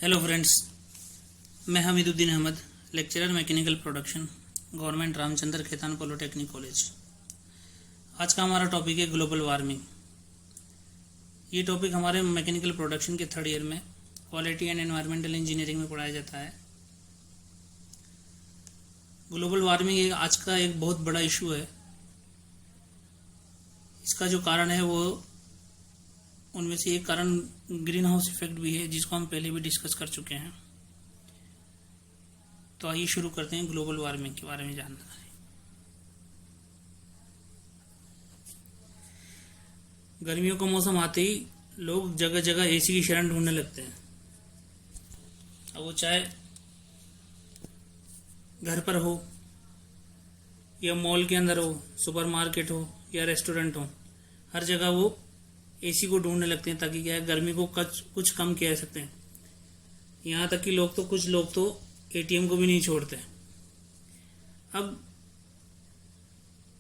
Hello friends, मैं Hamiduddin Ahmed, lecturer mechanical production, government Ramchandra Khetan polytechnic college. आज का हमारा टॉपिक है ग्लोबल वार्मिंग। ये टॉपिक हमारे मैकेनिकल प्रोडक्शन के थर्ड ईयर में क्वालिटी एंड एनवायरमेंटल इंजीनियरिंग में पढ़ाया जाता है। ग्लोबल वार्मिंग आज का एक बहुत बड़ा इशू है। इसका जो कारण है वो उनमें से एक कारण ग्रीन हाउस इफेक्ट भी है, जिसको हम पहले भी डिस्कस कर चुके हैं। तो आइए शुरू करते हैं ग्लोबल वार्मिंग के बारे में जानना है। गर्मियों का मौसम आते ही लोग जगह जगह एसी की शरण ढूंढने लगते हैं। अब वो चाहे घर पर हो या मॉल के अंदर हो, सुपरमार्केट हो या रेस्टोरेंट हो, हर जगह वो एसी को ढूंढने लगते हैं ताकि क्या है, गर्मी को कुछ कम किया जा सकते हैं। यहाँ तक कि कुछ लोग तो एटीएम को भी नहीं छोड़ते। अब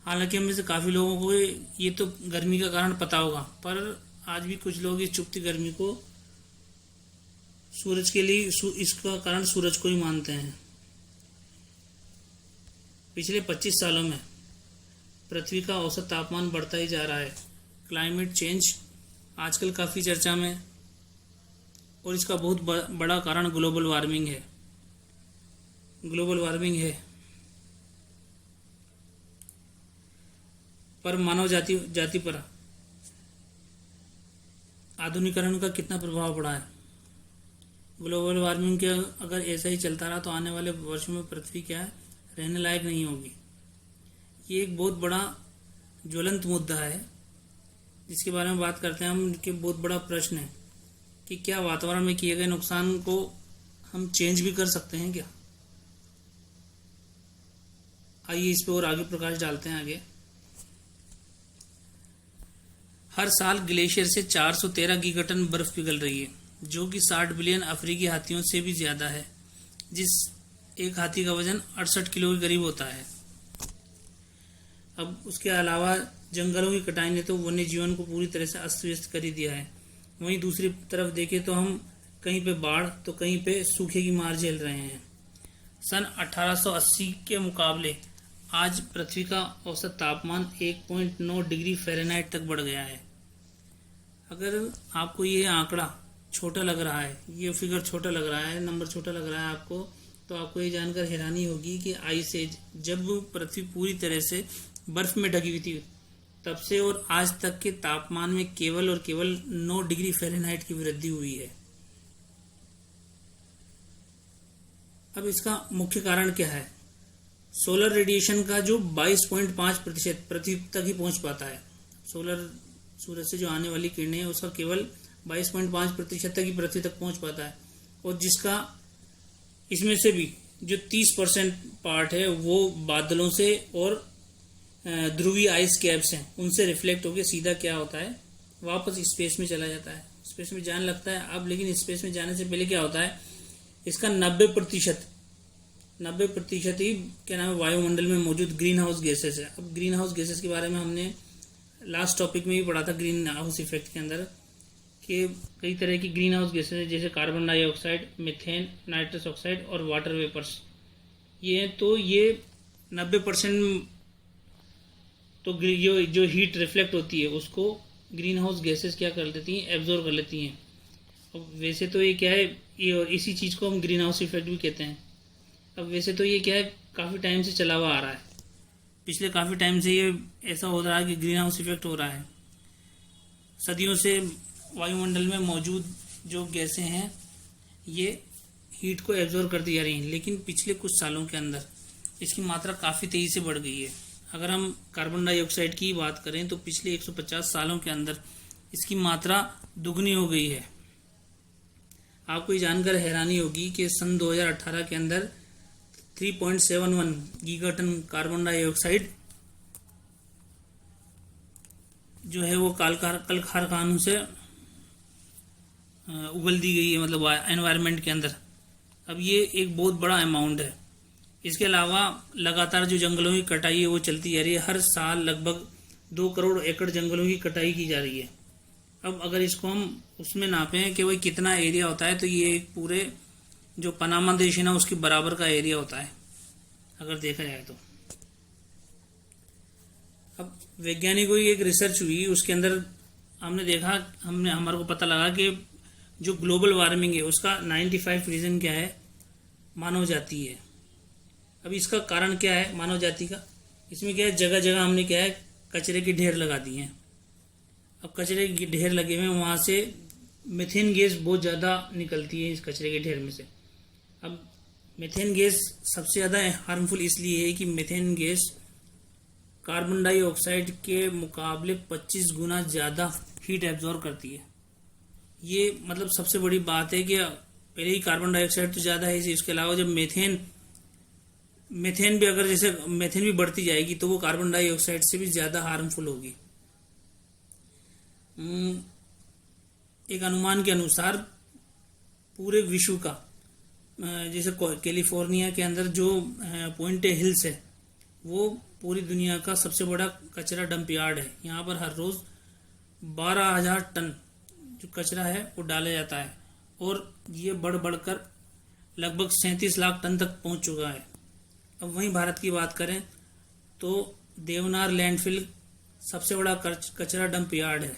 हालांकि हम में से काफ़ी लोगों को ये तो गर्मी का कारण पता होगा, पर आज भी कुछ लोग इस चुभती गर्मी को सूरज के लिए इसका कारण सूरज को ही मानते हैं। पिछले 25 सालों में पृथ्वी का औसत तापमान बढ़ता ही जा रहा है। क्लाइमेट चेंज आजकल काफ़ी चर्चा में, और इसका बहुत बड़ा कारण ग्लोबल वार्मिंग है। पर मानव जाति पर आधुनिकीकरण का कितना प्रभाव पड़ा है। ग्लोबल वार्मिंग के अगर ऐसा ही चलता रहा तो आने वाले वर्षों में पृथ्वी क्या है, रहने लायक नहीं होगी। ये एक बहुत बड़ा ज्वलंत मुद्दा है जिसके बारे में बात करते हैं हम, कि बहुत बड़ा प्रश्न है कि क्या वातावरण में किए गए नुकसान को हम चेंज भी कर सकते हैं क्या। आइए इस पे और आगे प्रकाश डालते हैं। आगे हर साल ग्लेशियर से 413 गीगाटन बर्फ पिघल रही है, जो कि 60 बिलियन अफ्रीकी हाथियों से भी ज्यादा है, जिस एक हाथी का वजन 68 किलो के करीब होता है। अब उसके अलावा जंगलों की कटाई ने तो वन्य जीवन को पूरी तरह से अस्त व्यस्त कर ही दिया है। वहीं दूसरी तरफ देखें तो हम कहीं पे बाढ़ तो कहीं पे सूखे की मार झेल रहे हैं। सन 1880 के मुकाबले आज पृथ्वी का औसत तापमान 1.9 डिग्री फ़ारेनहाइट तक बढ़ गया है। अगर आपको ये आंकड़ा छोटा लग रहा है, ये फिगर छोटा लग रहा है, नंबर छोटा लग रहा है आपको, तो आपको ये जानकर हैरानी होगी कि आइस एज, जब पृथ्वी पूरी तरह से बर्फ में ढकी हुई थी, तब से और आज तक के तापमान में केवल और केवल 9 डिग्री फ़ारेनहाइट की वृद्धि हुई है। अब इसका मुख्य कारण क्या है? सोलर रेडिएशन का जो 22.5% पृथ्वी तक ही पहुंच पाता है। सूरज से जो आने वाली किरणें हैं उसका केवल 22.5% तक ही पृथ्वी तक पहुंच पाता है, और जिसका इसमें से भी जो 30% पार्ट है वो बादलों से और ध्रुवीय आइस कैप्स हैं उनसे रिफ्लेक्ट होकर सीधा क्या होता है, वापस स्पेस में चला जाता है। स्पेस में जाने लगता है। अब लेकिन स्पेस में जाने से पहले क्या होता है, इसका 90% ही क्या नाम है, वायुमंडल में मौजूद ग्रीन हाउस गैसेस है। अब ग्रीन हाउस गैसेस के बारे में हमने लास्ट टॉपिक में भी पढ़ा था, ग्रीन हाउस इफेक्ट के अंदर, कि कई तरह की ग्रीन हाउस गैसेस है, जैसे carbon dioxide, methane, nitrous oxide और वाटर वेपर्स। ये 90% तो जो हीट रिफ्लेक्ट होती है उसको ग्रीन हाउस गैसेस क्या कर लेती हैं, एब्जॉर्ब कर लेती हैं। अब वैसे तो ये क्या है, ये इसी चीज़ को हम ग्रीन हाउस इफेक्ट भी कहते हैं। अब वैसे तो ये क्या है, काफ़ी टाइम से चला हुआ आ रहा है। पिछले काफ़ी टाइम से ये ऐसा हो रहा है कि ग्रीन हाउस इफेक्ट हो रहा है। सदियों से वायुमंडल में मौजूद जो गैसें हैं ये हीट को एब्जॉर्ब करती जा रही हैं, लेकिन पिछले कुछ सालों के अंदर इसकी मात्रा काफ़ी तेज़ी से बढ़ गई है। अगर हम कार्बन डाइऑक्साइड की बात करें तो पिछले 150 सालों के अंदर इसकी मात्रा दुगनी हो गई है। आपको ये जानकर हैरानी होगी कि सन 2018 के अंदर 3.71 गीगाटन कार्बन डाइऑक्साइड जो है वो कल कारखानों से उगल दी गई है, मतलब एनवायरनमेंट के अंदर। अब ये एक बहुत बड़ा अमाउंट है। इसके अलावा लगातार जो जंगलों की कटाई है वो चलती जा रही है। हर साल लगभग 2 करोड़ एकड़ जंगलों की कटाई की जा रही है। अब अगर इसको हम उसमें नापें कि भाई कितना एरिया होता है, तो ये एक पूरे जो पनामा देश है ना उसके बराबर का एरिया होता है अगर देखा जाए तो। अब वैज्ञानिकों की एक रिसर्च हुई, उसके अंदर हमने देखा, हमारे को पता लगा कि जो ग्लोबल वार्मिंग है उसका 95 रीजन क्या है, मानव जाति है। अब इसका कारण क्या है मानव जाति का, इसमें क्या है, जगह जगह हमने क्या है कचरे के ढेर लगा दिए हैं। अब कचरे के ढेर लगे हुए हैं, वहाँ से मीथेन गैस बहुत ज़्यादा निकलती है इस कचरे के ढेर में से। अब मीथेन गैस सबसे ज़्यादा हार्मफुल इसलिए है कि मीथेन गैस कार्बन डाइऑक्साइड के मुकाबले 25 गुना ज़्यादा हीट एब्जॉर्ब करती है। ये मतलब सबसे बड़ी बात है कि पहले ही कार्बन डाइऑक्साइड तो ज़्यादा है, इसके अलावा जब मीथेन भी अगर जैसे मीथेन भी बढ़ती जाएगी तो वो कार्बन डाइऑक्साइड से भी ज़्यादा हार्मफुल होगी। एक अनुमान के अनुसार पूरे विश्व का जैसे कैलिफोर्निया के अंदर जो पॉइंट हिल्स है वो पूरी दुनिया का सबसे बड़ा कचरा डंप यार्ड है। यहाँ पर हर रोज 12,000 टन जो कचरा है वो डाला जाता है और ये बढ़ बढ़कर लगभग 37 लाख टन तक पहुंच चुका है। अब वहीं भारत की बात करें तो देवनार लैंडफिल सबसे बड़ा कचरा डंप यार्ड है।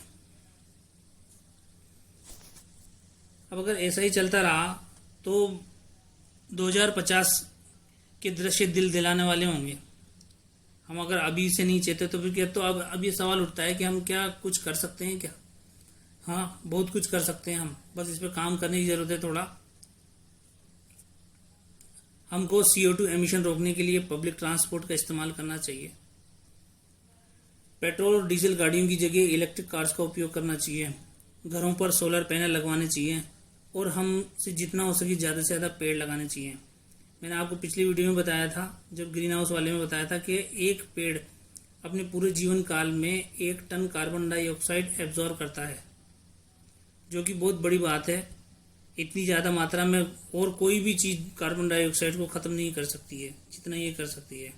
अब अगर ऐसा ही चलता रहा तो 2050 के दृश्य दिल दिलाने वाले होंगे। हम अगर अभी से नहीं चेते तो फिर क्या, तो अब ये सवाल उठता है कि हम क्या कुछ कर सकते हैं क्या? हाँ, बहुत कुछ कर सकते हैं हम, बस इस पर काम करने की जरूरत है थोड़ा। हमको CO2 एमिशन रोकने के लिए पब्लिक ट्रांसपोर्ट का इस्तेमाल करना चाहिए। पेट्रोल और डीजल गाड़ियों की जगह इलेक्ट्रिक कार्स का उपयोग करना चाहिए। घरों पर सोलर पैनल लगवाने चाहिए और हमसे जितना हो सके ज़्यादा से ज़्यादा पेड़ लगाने चाहिए। मैंने आपको पिछली वीडियो में बताया था, जब ग्रीन हाउस वाले में बताया था कि एक पेड़ अपने पूरे जीवन काल में 1 टन कार्बन डाइऑक्साइड एब्जॉर्ब करता है, जो कि बहुत बड़ी बात है। इतनी ज़्यादा मात्रा में और कोई भी चीज़ कार्बन डाइऑक्साइड को ख़त्म नहीं कर सकती है जितना ये कर सकती है।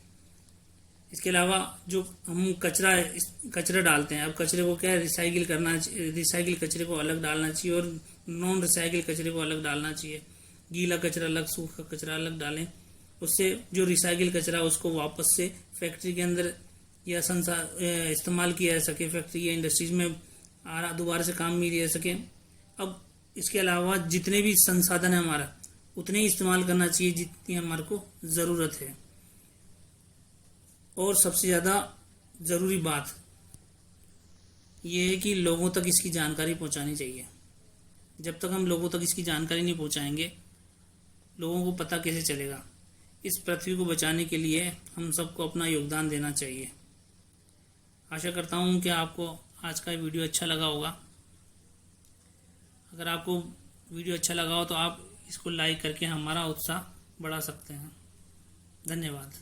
इसके अलावा जो हम कचरा डालते हैं, अब कचरे को क्या है रिसाइकिल कचरे को अलग डालना चाहिए और नॉन रिसाइकिल कचरे को अलग डालना चाहिए। गीला कचरा अलग, सूखा कचरा अलग डालें, उससे जो रिसाइकिल कचरा उसको वापस से फैक्ट्री के अंदर या इस्तेमाल किया जा सके, फैक्ट्री या इंडस्ट्रीज में दोबारा से काम में लिया सके। अब इसके अलावा जितने भी संसाधन है हमारा उतने ही इस्तेमाल करना चाहिए जितनी हमारे को ज़रूरत है। और सबसे ज़्यादा ज़रूरी बात यह है कि लोगों तक इसकी जानकारी पहुंचानी चाहिए। जब तक हम लोगों तक इसकी जानकारी नहीं पहुंचाएंगे, लोगों को पता कैसे चलेगा? इस पृथ्वी को बचाने के लिए हम सबको अपना योगदान देना चाहिए। आशा करता हूं कि आपको आज का वीडियो अच्छा लगा होगा। अगर आपको वीडियो अच्छा लगा हो तो आप इसको लाइक करके हमारा उत्साह बढ़ा सकते हैं। धन्यवाद।